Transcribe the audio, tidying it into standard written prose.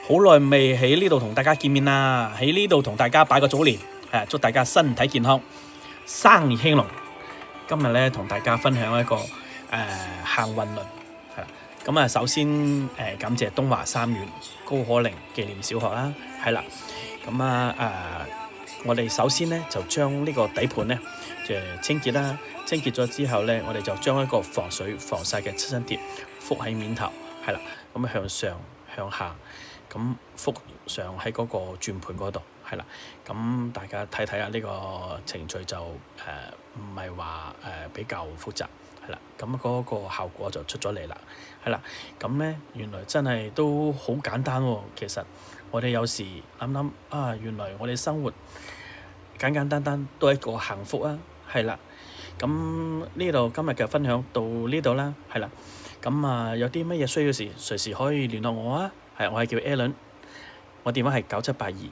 好耐未喺呢度同大家見面啦，喺呢度同大家拜個早年，祝大家身體健康，生意興隆。今日咧同大家分享一個行運論，係啦。咁首先感謝東華三院高可寧紀念小學啦，係啦。咁我哋首先咧就將呢個底盤咧就清潔啦，清潔咗之後咧，我哋就將一個防水防曬嘅七星貼覆喺面頭，係啦。咁向上向下，咁覆上喺嗰個轉盤嗰度，係啦。咁大家睇睇下呢個程序就唔係話比較複雜，係啦。咁嗰個效果就出咗嚟啦，係啦。咁咧原來真係都好簡單喎。其實我哋有時諗原來我哋生活簡簡單單都係一個幸福啊，係啦。咁呢度今日嘅分享到呢度啦，係啦。咁有啲乜嘢需要時，隨時可以聯絡我啊。係，我係叫 Alan，我電話係9782。